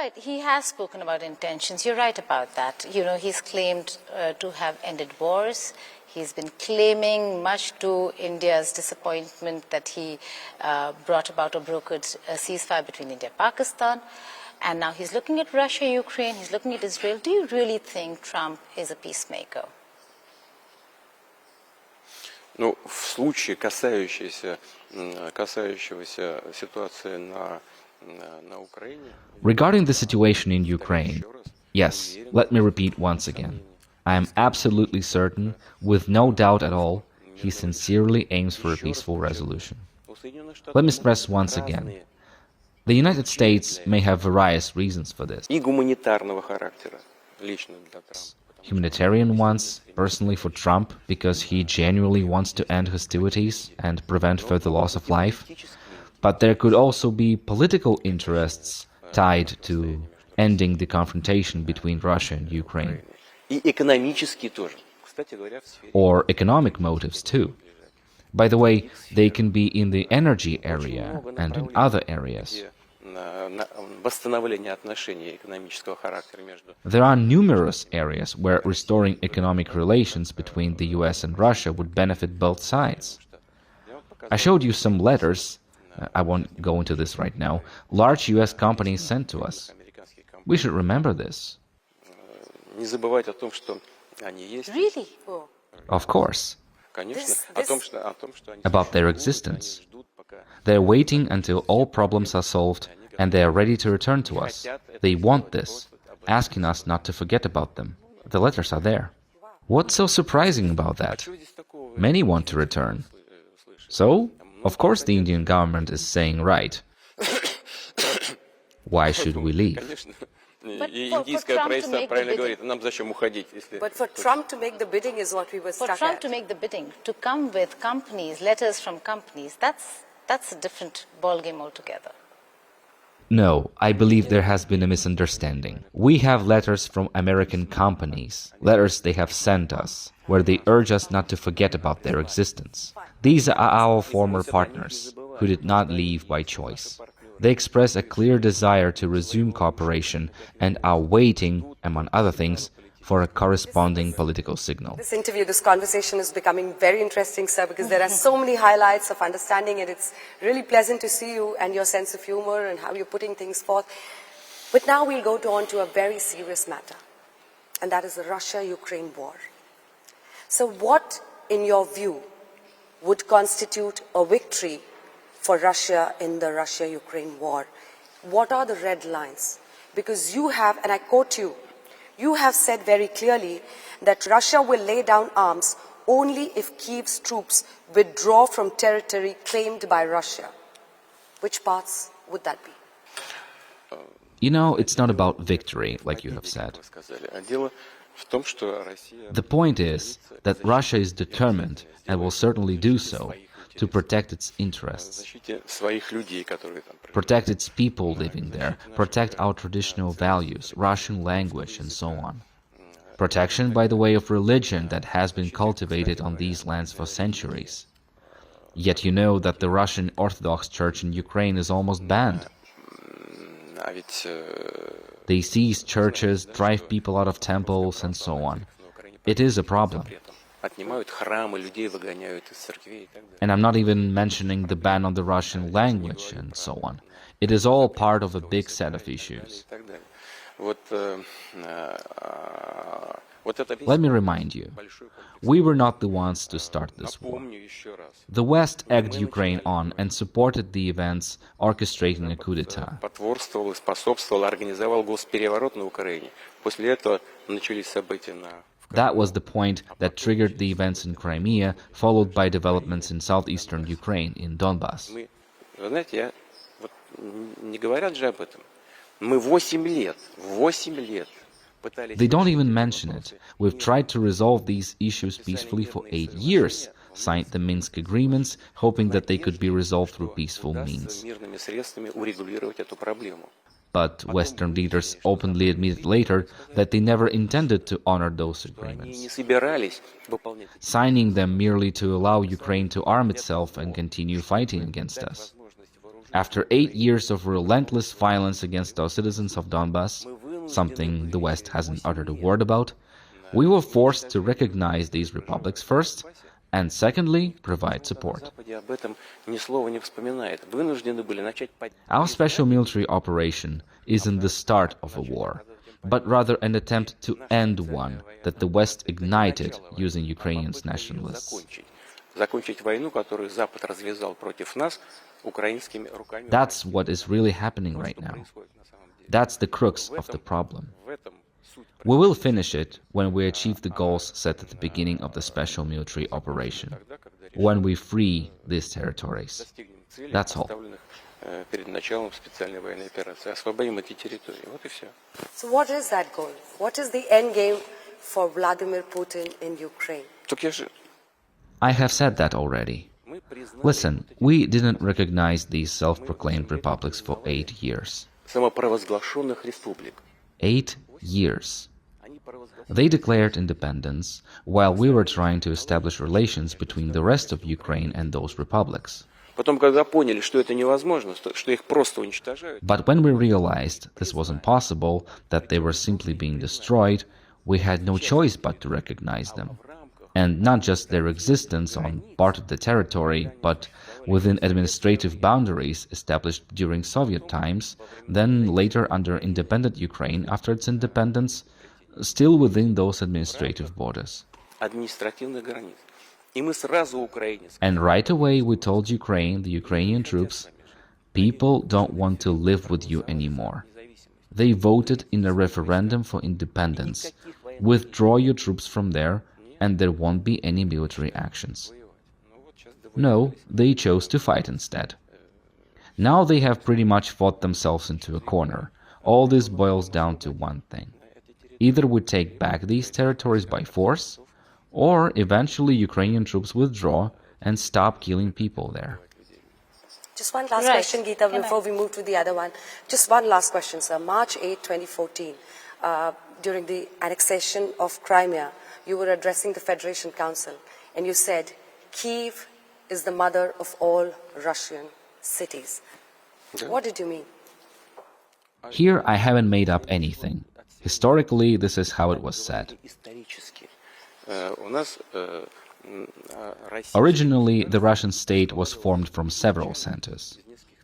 Right, he has spoken about intentions. You're right about that. You know, he's claimed to have ended wars. He's been claiming, much to India's disappointment, that he brought about or brokered a ceasefire between India and Pakistan. And now he's looking at Russia, Ukraine, he's looking at Israel. Do you really think Trump is a peacemaker? Ну, в случае, касающегося ситуации на Украине... Regarding the situation in Ukraine, yes, let me repeat once again. I am absolutely certain, with no doubt at all, he sincerely aims for a peaceful resolution. Let me stress once again, the United States may have various reasons for this. И гуманитарного характера, лично для Трампа. Humanitarian ones, personally for Trump, because he genuinely wants to end hostilities and prevent further loss of life. But there could also be political interests tied to ending the confrontation between Russia and Ukraine. И экономические тоже. Кстати говоря, в сфере... Or economic motives too. By the way, they can be in the energy area and in other areas. Восстановление отношений экономического характера между... There are numerous areas where restoring economic relations between the US and Russia would benefit both sides. I showed you some letters, I won't go into this right now, large US companies sent to us. We should remember this. Не забывать о том, что они есть. Really? Oh. Of course. Конечно, о том, что они... About their existence. They're waiting until all problems are solved and they are ready to return to us. They want this, asking us not to forget about them. The letters are there. What's so surprising about that? Many want to return. So, of course the Indian government is saying right. Why should we leave? But for Trump to make the bidding is what we were stuck at. For Trump to make the bidding, to come with companies, letters from companies, that's a different ballgame altogether. No, I believe there has been a misunderstanding. We have letters from American companies, letters they have sent us, where they urge us not to forget about their existence. These are our former partners, who did not leave by choice. They express a clear desire to resume cooperation and are waiting, among other things, for a corresponding political signal. This interview, this conversation is becoming very interesting, sir, because there are so many highlights of understanding it. It's really pleasant to see you and your sense of humor and how you're putting things forth. But now we'll go on to a very serious matter, and that is the Russia-Ukraine war. So what, in your view, would constitute a victory for Russia in the Russia-Ukraine war? What are the red lines? Because you have, and I quote you, you have said very clearly that Russia will lay down arms only if Kyiv's troops withdraw from territory claimed by Russia. Which parts would that be? You know, it's not about victory, like you have said. The point is that Russia is determined, and will certainly do so, to protect its interests, protect its people living there, protect our traditional values, Russian language, and so on. Protection by the way of religion that has been cultivated on these lands for centuries. Yet you know that the Russian Orthodox Church in Ukraine is almost banned. They seize churches, drive people out of temples, and so on. It is a problem. And I'm not even mentioning the ban on the Russian language and so on. It is all part of a big set of issues. Let me remind you, we were not the ones to start this war. The West egged Ukraine on and supported the events orchestrating a coup d'etat. That was the point that triggered the events in Crimea, followed by developments in southeastern Ukraine, in Donbass. They don't even mention it. We've tried to resolve these issues peacefully for 8 years, signed the Minsk agreements, hoping that they could be resolved through peaceful means. But Western leaders openly admitted later that they never intended to honor those agreements, signing them merely to allow Ukraine to arm itself and continue fighting against us. After 8 years of relentless violence against our citizens of Donbass, something the West hasn't uttered a word about, we were forced to recognize these republics first, and secondly, provide support. Our special military operation isn't the start of a war, but rather an attempt to end one that the West ignited using Ukrainians' nationalists. That's what is really happening right now. That's the crux of the problem. We will finish it when we achieve the goals set at the beginning of the special military operation, when we free these territories. That's all. So what is that goal? What is the end game for Vladimir Putin in Ukraine? I have said that already. Listen, we didn't recognize these self-proclaimed republics for 8 years. 8 years. They declared independence while we were trying to establish relations between the rest of Ukraine and those republics. But when we realized this was impossible, that they were simply being destroyed, we had no choice but to recognize them. And not just their existence on part of the territory, but within administrative boundaries established during Soviet times, then later under independent Ukraine after its independence, still within those administrative borders. And right away we told Ukraine, the Ukrainian troops, people don't want to live with you anymore. They voted in a referendum for independence. Withdraw your troops from there, and there won't be any military actions. No, they chose to fight instead. Now they have pretty much fought themselves into a corner. All this boils down to one thing. Either we take back these territories by force, or eventually Ukrainian troops withdraw and stop killing people there. Just one last question, Geeta, before we move to the other one. Just one last question, sir. March 8, 2014, during the annexation of Crimea, you were addressing the Federation Council, and you said, Kyiv is the mother of all Russian cities. What did you mean? Here I haven't made up anything. Historically, this is how it was said. Originally, the Russian state was formed from several centers.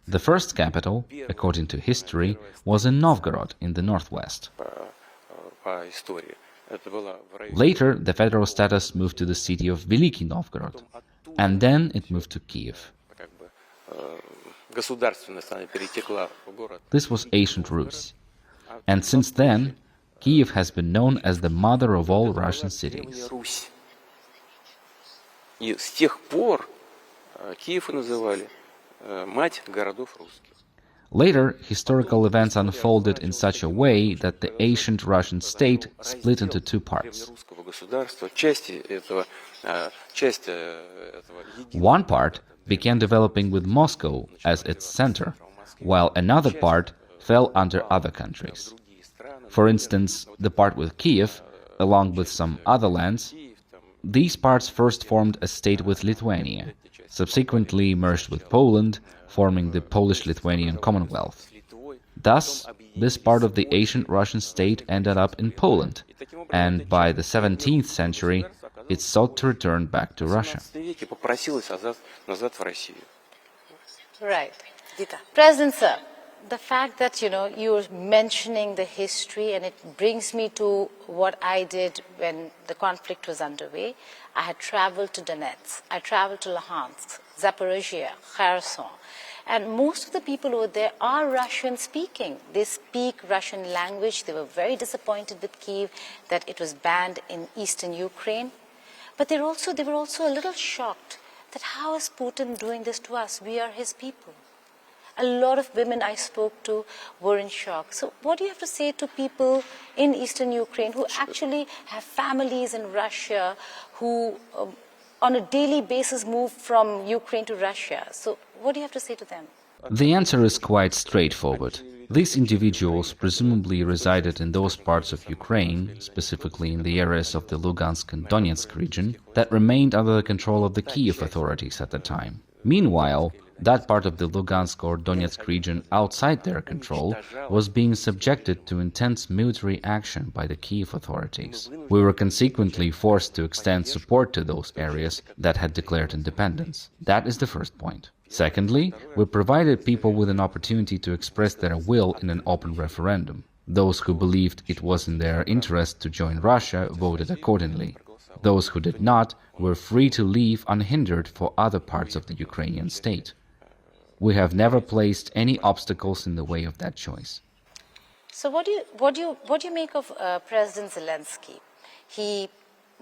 The first capital, according to history, was in Novgorod in the northwest. Later, the federal status moved to the city of Veliki Novgorod, and then it moved to Kyiv. This was ancient Rus, and since then, Kyiv has been known as the mother of all Russian cities. Later, historical events unfolded in such a way that the ancient Russian state split into two parts. One part began developing with Moscow as its center, while another part fell under other countries. For instance, the part with Kyiv, along with some other lands, these parts first formed a state with Lithuania, subsequently merged with Poland, forming the Polish-Lithuanian Commonwealth. Thus, this part of the ancient Russian state ended up in Poland, and by the 17th century, it sought to return back to Russia. Right. President Sir, the fact that, you're mentioning the history, and it brings me to what I did when the conflict was underway. I had traveled to Donetsk, I traveled to Luhansk, Zaporizhia, Kherson, and most of the people over there are Russian speaking. They speak Russian language. They were very disappointed with Kyiv that it was banned in eastern Ukraine. But they were also a little shocked that how is Putin doing this to us? We are his people. A lot of women I spoke to were in shock. So what do you have to say to people in eastern Ukraine who actually have families in Russia, who on a daily basis move from Ukraine to Russia? So what do you have to say to them? The answer is quite straightforward. These individuals presumably resided in those parts of Ukraine, specifically in the areas of the Lugansk and Donetsk region, that remained under the control of the Kyiv authorities at the time. Meanwhile, That part of the Lugansk or Donetsk region outside their control was being subjected to intense military action by the Kiev authorities. We were consequently forced to extend support to those areas that had declared independence. That is the first point. Secondly, we provided people with an opportunity to express their will in an open referendum. Those who believed it was in their interest to join Russia voted accordingly. Those who did not were free to leave unhindered for other parts of the Ukrainian state. We have never placed any obstacles in the way of that choice. So what do you make of President Zelensky? He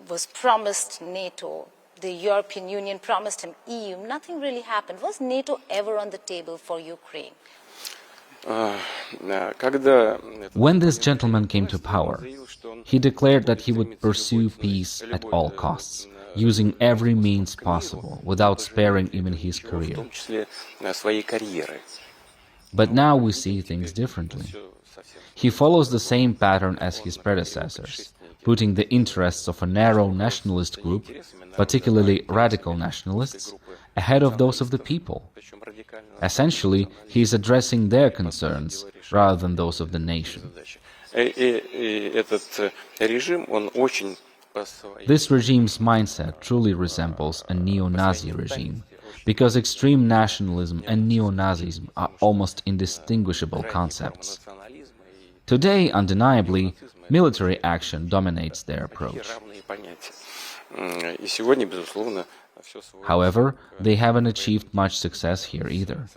was promised NATO, the European Union promised him EU. Nothing really happened. Was NATO ever on the table for Ukraine? When this gentleman came to power, he declared that he would pursue peace at all costs, using every means possible, without sparing even his career. But now we see things differently. He follows the same pattern as his predecessors, putting the interests of a narrow nationalist group, particularly radical nationalists, ahead of those of the people. Essentially, he is addressing their concerns rather than those of the nation. This regime's mindset truly resembles a neo-Nazi regime, because extreme nationalism and neo-Nazism are almost indistinguishable concepts. Today, undeniably, military action dominates their approach. However, they haven't achieved much success here either.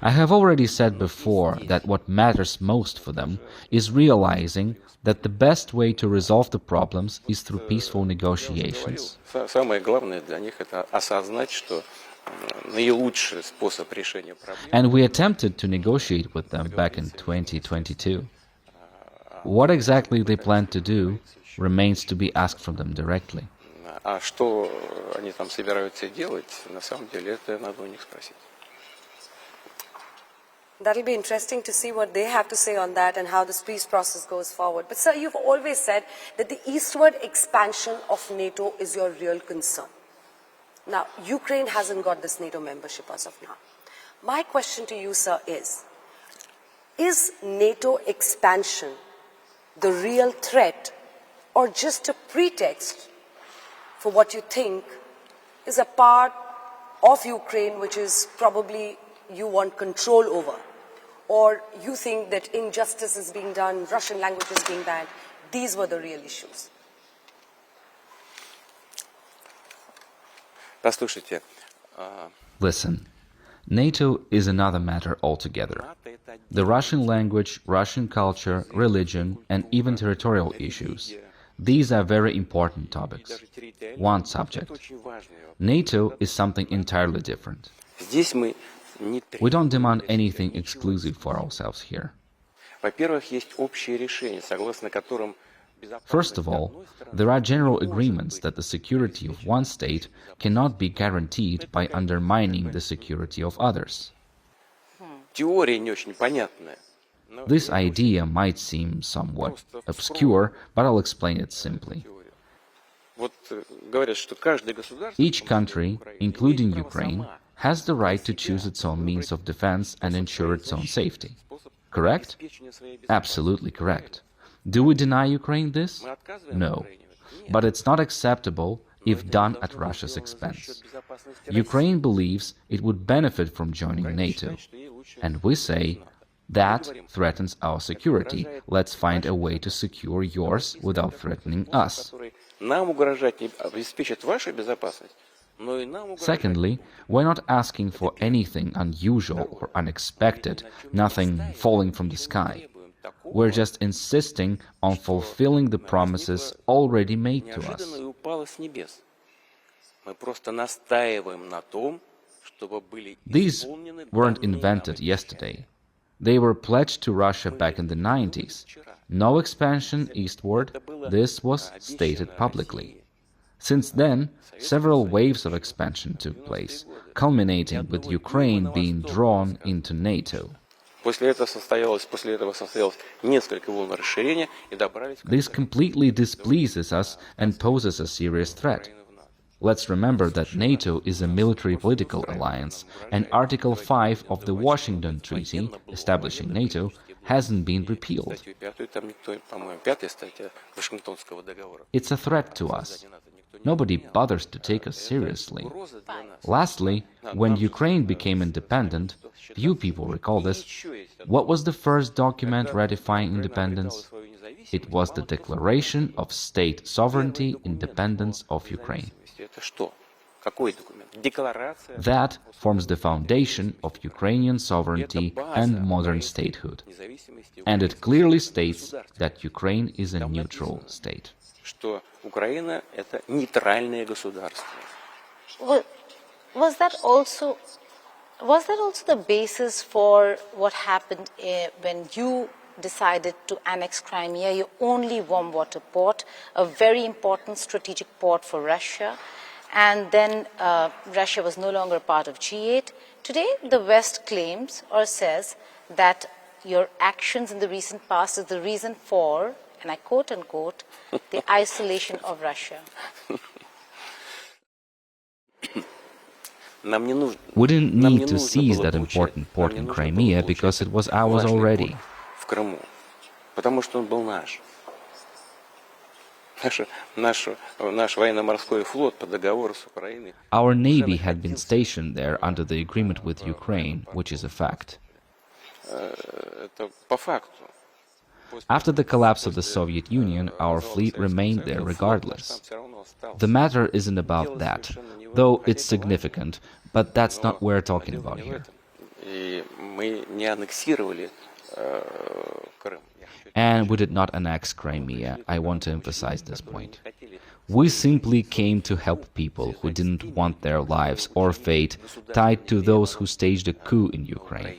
I have already said before that what matters most for them is realizing that the best way to resolve the problems is through peaceful negotiations. And we attempted to negotiate with them back in 2022. What exactly they plan to do remains to be asked from them directly. That'll be interesting to see what they have to say on that and how this peace process goes forward. But sir, you've always said that the eastward expansion of NATO is your real concern. Now, Ukraine hasn't got this NATO membership as of now. My question to you, sir, is NATO expansion the real threat or just a pretext for what you think is a part of Ukraine which is probably you want control over? Or you think that injustice is being done, Russian language is being banned? These were the real issues. Listen, NATO is another matter altogether. The Russian language, Russian culture, religion, and even territorial issues. These are very important topics. One subject. NATO is something entirely different. We don't demand anything exclusive for ourselves here. First of all, there are general agreements that the security of one state cannot be guaranteed by undermining the security of others. This idea might seem somewhat obscure, but I'll explain it simply. Each country, including Ukraine, has the right to choose its own means of defense and ensure its own safety. Correct? Absolutely correct. Do we deny Ukraine this? No. But it's not acceptable if done at Russia's expense. Ukraine believes it would benefit from joining NATO. And we say, that threatens our security. Let's find a way to secure yours without threatening us. Secondly, we're not asking for anything unusual or unexpected, nothing falling from the sky. We're just insisting on fulfilling the promises already made to us. These weren't invented yesterday. They were pledged to Russia back in the 90s. No expansion eastward, this was stated publicly. Since then, several waves of expansion took place, culminating with Ukraine being drawn into NATO. This completely displeases us and poses a serious threat. Let's remember that NATO is a military-political alliance, and Article 5 of the Washington Treaty, establishing NATO, hasn't been repealed. It's a threat to us. Nobody bothers to take us seriously. Lastly, when Ukraine became independent, few people recall this, what was the first document ratifying independence? It was the Declaration of State Sovereignty, Independence of Ukraine. That forms the foundation of Ukrainian sovereignty and modern statehood. And it clearly states that Ukraine is a neutral state. Well, was that also the basis for what happened when you decided to annex Crimea, your only warm water port, a very important strategic port for Russia, and then Russia was no longer part of G8. Today, the West claims or says that your actions in the recent past is the reason for, and I quote unquote, the isolation of Russia. We didn't need to seize that important port in Crimea because it was ours already. Our navy had been stationed there under the agreement with Ukraine, which is a fact. After the collapse of the Soviet Union, our fleet remained there regardless. The matter isn't about that, though it's significant, but that's not what we're talking about here. And we did not annex Crimea. I want to emphasize this point. We simply came to help people who didn't want their lives or fate tied to those who staged a coup in Ukraine.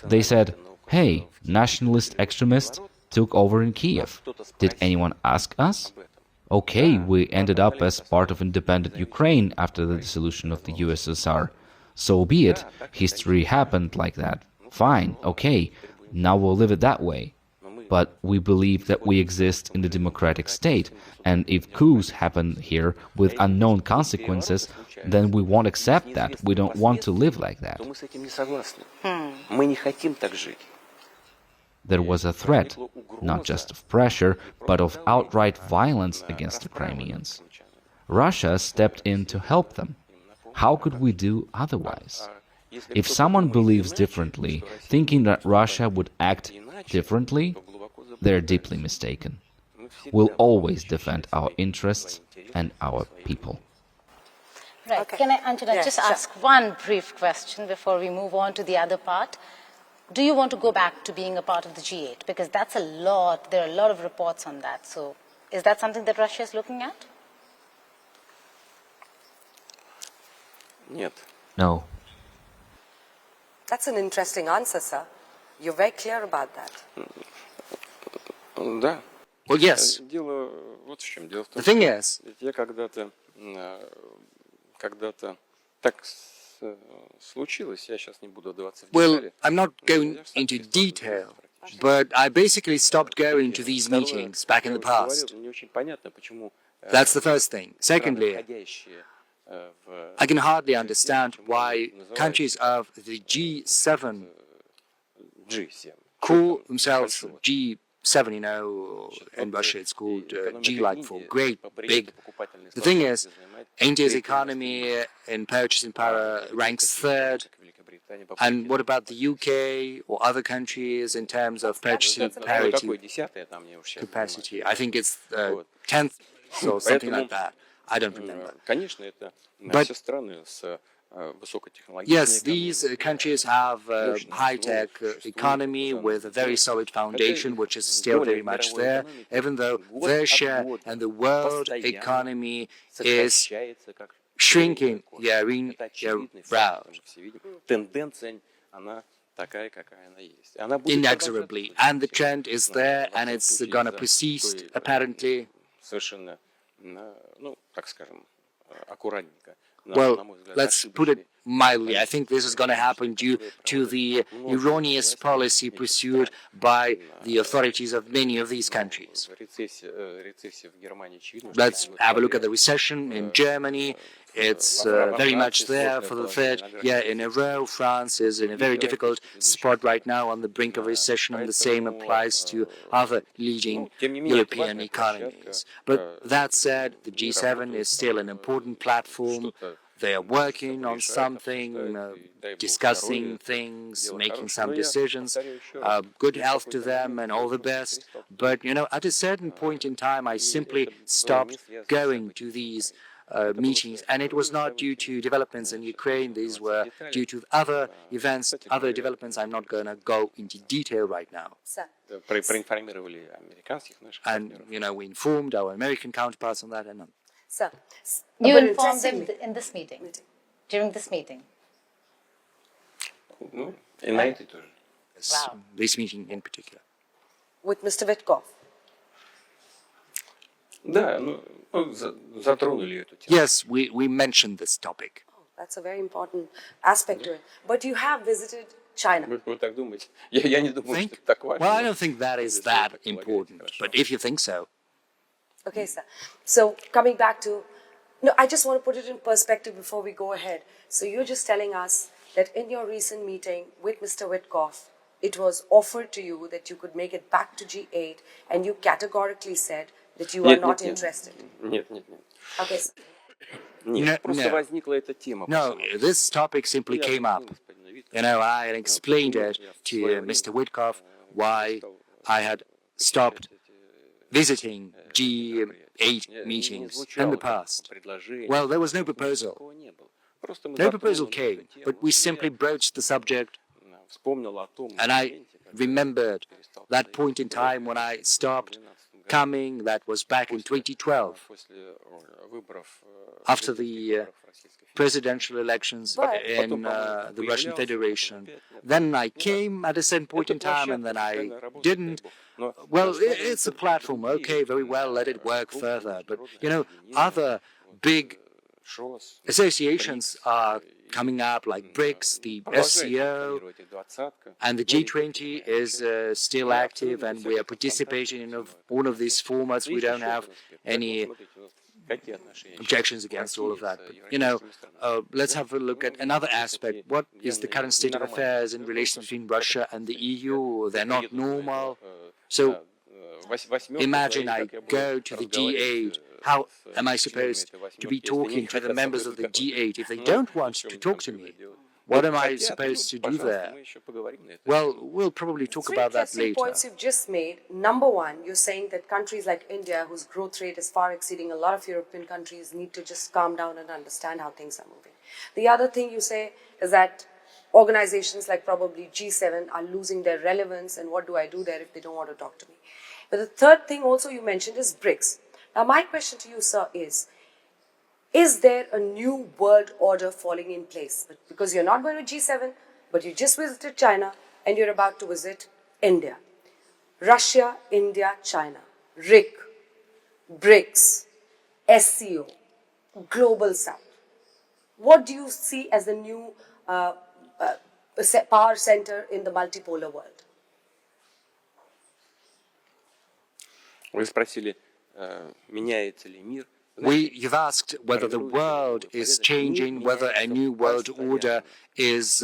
They said, hey, nationalist extremists took over in Kiev. Did anyone ask us? Okay, we ended up as part of independent Ukraine after the dissolution of the USSR. So be it. History happened like that. Fine, okay. Now we'll live it that way. But we believe that we exist in the democratic state, and if coups happen here with unknown consequences, then we won't accept that. We don't want to live like that. There was a threat, not just of pressure, but of outright violence against the Crimeans. Russia stepped in to help them. How could we do otherwise? If someone believes differently, thinking that Russia would act differently, they're deeply mistaken. We'll always defend our interests and our people. Right. Okay. Can I, Anjana, just ask one brief question before we move on to the other part? Do you want to go back to being a part of the G8? Because that's a lot, there are a lot of reports on that. So is that something that Russia is looking at? No. That's an interesting answer, sir. You're very clear about that. Well, yes. The thing is, well, I'm not going into detail, but I basically stopped going to these meetings back in the past. That's the first thing. Secondly, I can hardly understand why countries of the G7 call themselves G7, you know, in Russia it's called G like for great, big. The thing is, India's economy in purchasing power ranks third. And what about the UK or other countries in terms of purchasing parity capacity? I think it's 10th or something like that. I don't remember. But yes, these countries have a high-tech economy with a very solid foundation, which is still very much there, even though their share in the world economy is shrinking inexorably. And the trend is there, and it's going to persist, apparently. Well, let's put it mildly. I think this is going to happen due to the erroneous policy pursued by the authorities of many of these countries. Let's have a look at the recession in Germany. It's very much there for the third year in a row. France is in a very difficult spot right now on the brink of recession, and the same applies to other leading European economies. But that said, the G7 is still an important platform. They are working on something, discussing things, making some decisions. Good health to them and all the best. But, at a certain point in time, I simply stopped going to these meetings, and it was not due to developments in Ukraine. These were due to other events, other developments. I'm not going to go into detail right now. And, we informed our American counterparts on that. And Sir, you informed them in this meeting, during this meeting? Wow. This meeting in particular. With Mr. Witkoff? Yes, we mentioned this topic. Oh, that's a very important aspect to it. But you have visited China. Well, I don't think that is that important, but if you think so. Okay, sir. So coming back to, I just want to put it in perspective before we go ahead. So you're just telling us that in your recent meeting with Mr. Witkoff, it was offered to you that you could make it back to G8, and you categorically said that you are not interested. Okay. No, this topic simply came up. I explained it to Mr. Witkoff why I had stopped visiting G8 meetings in the past. Well, there was no proposal. No proposal came, but we simply broached the subject, and I remembered that point in time when I stopped coming. That was back in 2012, after the presidential elections in the Russian Federation. Then I came at a certain point in time, and then I didn't. Well, it's a platform. Okay, very well, let it work further. But, other big associations are coming up, like BRICS, the SCO, and the G20 is still active, and we are participating in all of these formats. We don't have any objections against all of that. But, let's have a look at another aspect. What is the current state of affairs in relations between Russia and the EU? They're not normal. So imagine I go to the G8. How am I supposed to be talking to the members of the G8 if they don't want to talk to me? What am I supposed to do there? Well, we'll probably talk about that later. 3 points you've just made. Number one, you're saying that countries like India, whose growth rate is far exceeding a lot of European countries, need to just calm down and understand how things are moving. The other thing you say is that organizations like probably G7 are losing their relevance, and what do I do there if they don't want to talk to me? But the third thing also you mentioned is BRICS. Now, my question to you, sir, is there a new world order falling in place? Because you're not going to G7, but you just visited China, and you're about to visit India. Russia, India, China, RIC, BRICS, SCO, Global South. What do you see as the new power center in the multipolar world? You've asked whether the world is changing, whether a new world order is,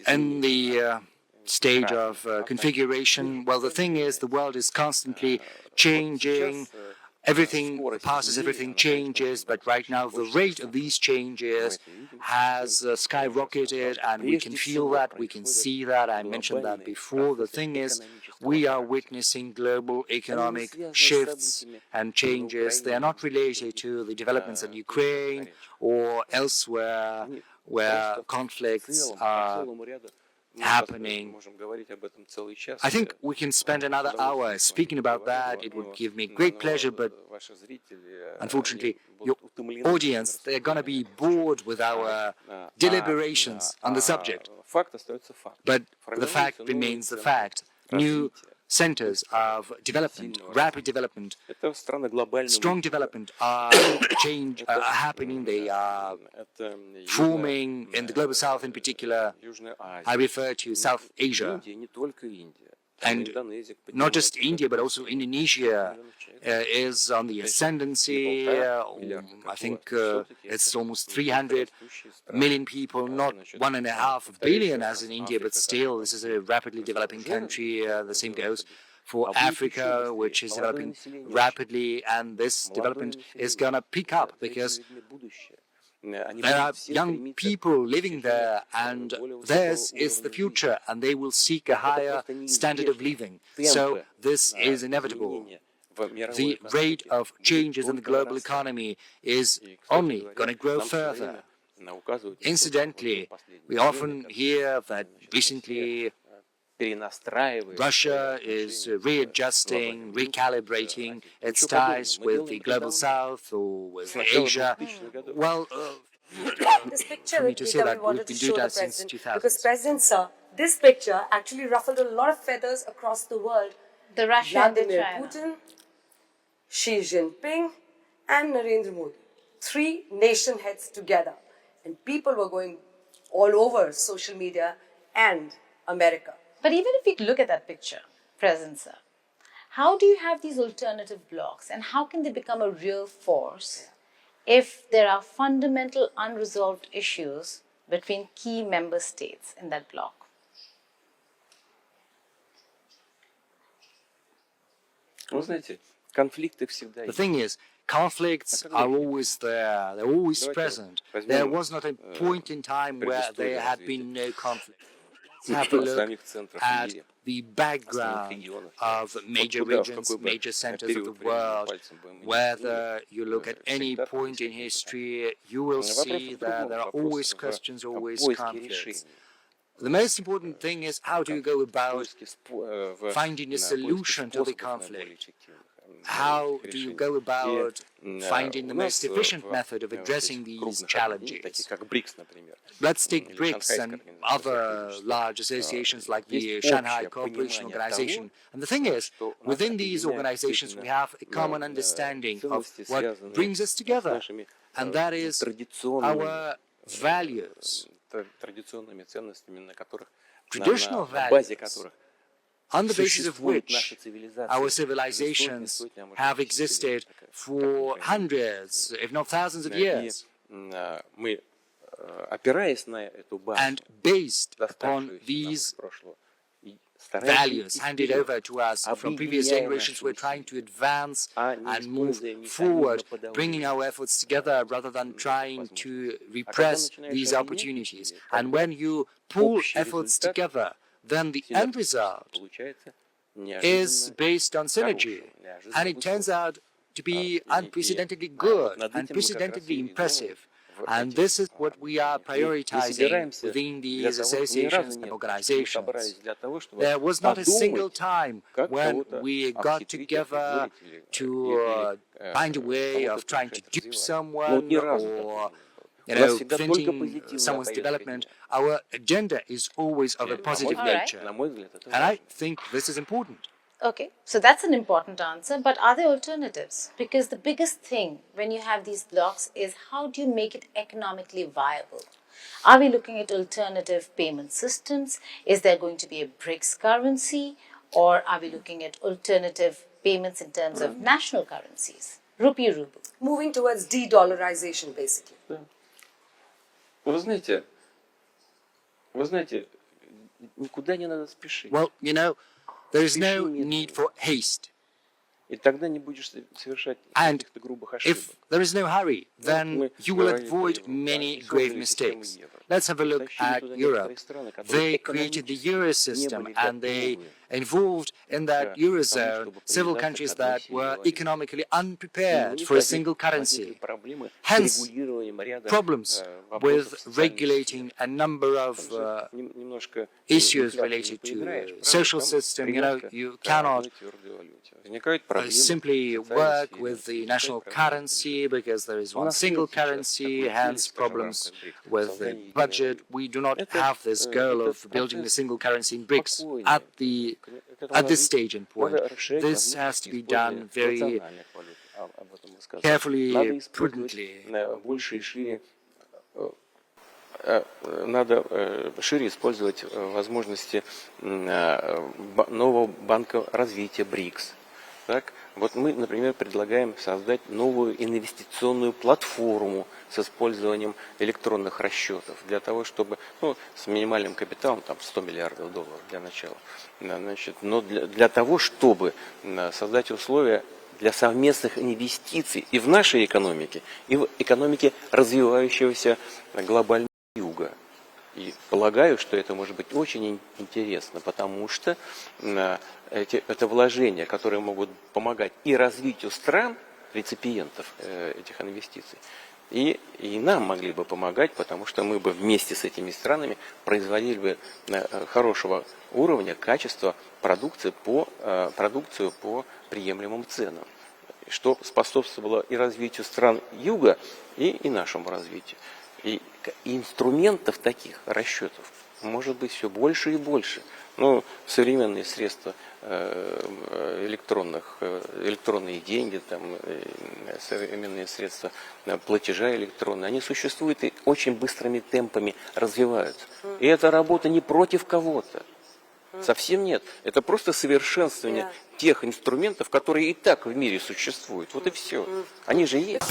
in the stage of configuration. Well, the thing is, the world is constantly changing. Everything passes, everything changes, but right now the rate of these changes has skyrocketed, and we can feel that, we can see that. I mentioned that before. The thing is, we are witnessing global economic shifts and changes. They are not related to the developments in Ukraine or elsewhere where conflicts are happening. I think we can spend another hour speaking about that. It would give me great pleasure, but unfortunately, your audience, they're going to be bored with our deliberations on the subject. But the fact remains the fact. New centers of development, rapid development, Это страны глобального strong development are happening. They are forming in the global south in particular. Южная I Азия. refer to South Asia. Индия, не только Индия. And not just India, but also Indonesia is on the ascendancy. I think it's almost 300 million people, not 1.5 billion as in India, but still this is a rapidly developing country. The same goes for Africa, which is developing rapidly, and this development is going to pick up because there are young people living there, and theirs is the future, and they will seek a higher standard of living. So this is inevitable. The rate of changes in the global economy is only going to grow further. Incidentally, we often hear that recently Russia is readjusting, recalibrating its ties with the global south or with Asia. Well, This picture for me to say Peter, that we wanted we've been to doing show that the since president 2000. because President Sir, this picture actually ruffled a lot of feathers across the world. The Russia and the Vladimir China. Putin, Xi Jinping, and Narendra Modi, 3 nation heads together, and people were going all over social media and America. But even if we look at that picture, President Sir, how do you have these alternative blocs and how can they become a real force if there are fundamental unresolved issues between key member states in that bloc? Вы знаете, конфликты всегда The есть. thing is, conflicts are always there, they're always present. There was not a point in time where there had been no conflict. Let's have a look at the background of major regions, major centers of the world. Whether you look at any point in history, you will see that there are always questions, always conflicts. The most important thing is how do you go about finding a solution to the conflict? How do you go about finding the most efficient method of addressing these challenges? Let's take BRICS and other large associations like the Shanghai Cooperation Organization. And the thing is, within these organizations, we have a common understanding of what brings us together, and that is our values, traditional values, on the basis of which our civilizations have existed for hundreds, if not thousands of years. And based upon these values handed over to us from previous generations, we're trying to advance and move forward, bringing our efforts together rather than trying to repress these opportunities. And when you pull efforts together, then the end result is based on synergy, and it turns out to be unprecedentedly good, unprecedentedly impressive. And this is what we are prioritizing within these associations and organizations. There was not a single time when we got together to find a way of trying to dupe someone or preventing someone's development. Our agenda is always of a positive nature. And I think this is important. Okay, so that's an important answer, but are there alternatives? Because the biggest thing when you have these blocks is how do you make it economically viable? Are we looking at alternative payment systems? Is there going to be a BRICS currency? Or are we looking at alternative payments in terms of national currencies? Rupee ruble. Moving towards de-dollarization, basically. Вы знаете, никуда не надо спешить. Well, you know, there is no need for haste. И тогда не будешь совершать And каких-то грубых ошибок. if there is no hurry, then you will avoid many grave mistakes. Let's have a look at Europe. They created the Euro system and they involved in that Eurozone several countries that were economically unprepared for a single currency. Hence, problems with regulating a number of issues related to the social system. You know, you cannot simply work with the national currency because there is one single currency, hence problems with the budget, we do not have this goal of building a single currency in BRICS at this stage and point. This has to be done very carefully, prudently. Надо шире использовать возможности нового банка развития БРИКС. Так? Вот мы, например, предлагаем создать новую инвестиционную платформу с использованием электронных расчетов для того, чтобы, с минимальным капиталом, там, $100 миллиардов для начала, значит, но для того, чтобы создать условия для совместных инвестиций и в нашей экономике, и в экономике развивающегося глобального юга. И полагаю, что это может быть очень интересно, потому что это вложения, которые могут помогать и развитию стран, реципиентов этих инвестиций, и нам могли бы помогать, потому что мы бы вместе с этими странами производили бы хорошего уровня, качества продукцию по приемлемым ценам, что способствовало и развитию стран Юга, и нашему развитию. И инструментов таких расчетов может быть все больше и больше. Современные средства электронные деньги, современные средства платежа электронные, они существуют и очень быстрыми темпами развиваются. И эта работа не против кого-то. Совсем нет. Это просто совершенствование тех инструментов, которые и так в мире существуют. Вот и все. Они же есть.